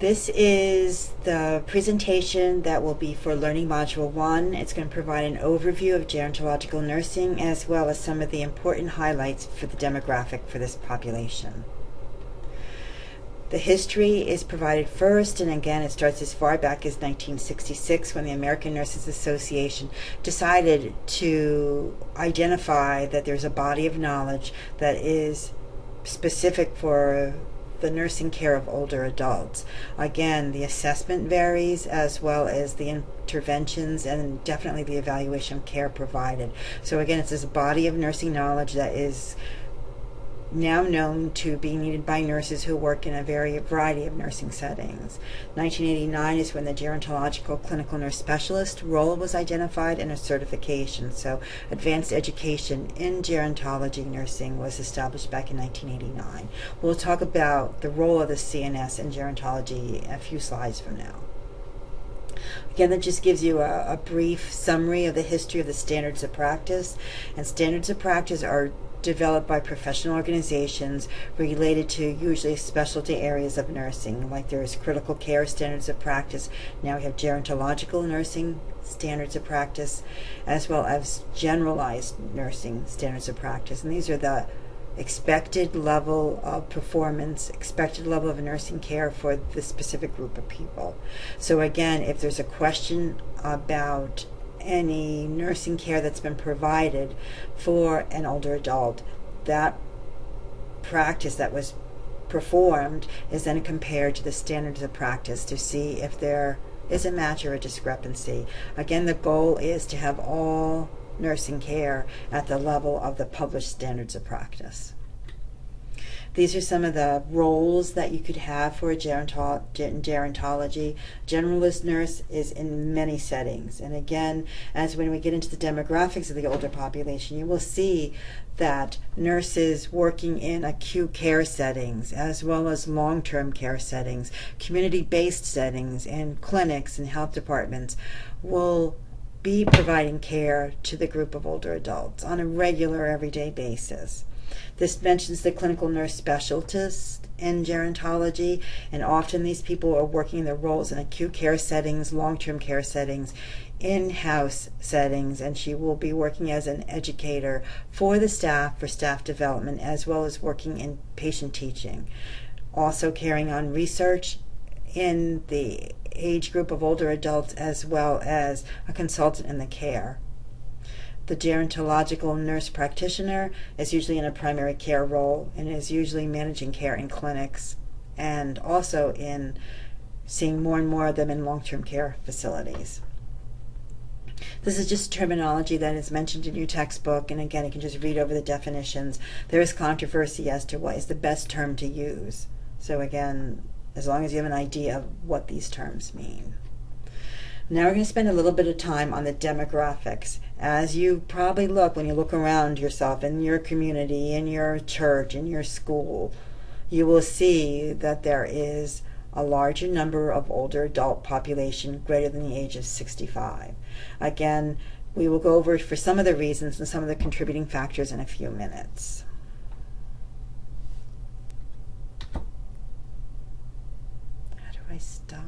This is the presentation that will be for Learning Module 1. It's going to provide an overview of gerontological nursing as well as some of the important highlights for the demographic for this population. The history is provided first, and again it starts as far back as 1966 when the American Nurses Association decided to identify that there's a body of knowledge that is specific for the nursing care of older adults. Again, the assessment varies as well as the interventions and definitely the evaluation of care provided. So again, it's this body of nursing knowledge that is now known to be needed by nurses who work in a variety of nursing settings. 1989 is when the gerontological clinical nurse specialist role was identified and a certification. So advanced education in gerontology nursing was established back in 1989. We'll talk about the role of the CNS in gerontology a few slides from now. Again, that just gives you a brief summary of the history of the standards of practice. And standards of practice are developed by professional organizations related to usually specialty areas of nursing. Like there's critical care standards of practice. Now we have gerontological nursing standards of practice, as well as generalized nursing standards of practice. And these are the expected level of performance, expected level of nursing care for this specific group of people. So again, if there's a question about any nursing care that's been provided for an older adult, that practice that was performed is then compared to the standards of practice to see if there is a match or a discrepancy. Again, the goal is to have all nursing care at the level of the published standards of practice. These are some of the roles that you could have for a gerontology. Generalist nurse is in many settings. And again, as when we get into the demographics of the older population, you will see that nurses working in acute care settings, as well as long-term care settings, community-based settings, and clinics and health departments will be providing care to the group of older adults on a regular, everyday basis. This mentions the clinical nurse specialist in gerontology, and often these people are working their roles in acute care settings, long-term care settings, in-house settings, and she will be working as an educator for the staff, for staff development, as well as working in patient teaching. Also carrying on research in the age group of older adults, as well as a consultant in the care. The gerontological nurse practitioner is usually in a primary care role and is usually managing care in clinics and also in seeing more and more of them in long-term care facilities. This is just terminology that is mentioned in your textbook, and again, you can just read over the definitions. There is controversy as to what is the best term to use. So again, as long as you have an idea of what these terms mean. Now we're going to spend a little bit of time on the demographics. As you probably look, when you look around yourself in your community, in your church, in your school, you will see that there is a larger number of older adult population greater than the age of 65. Again, we will go over for some of the reasons and some of the contributing factors in a few minutes. How do I stop?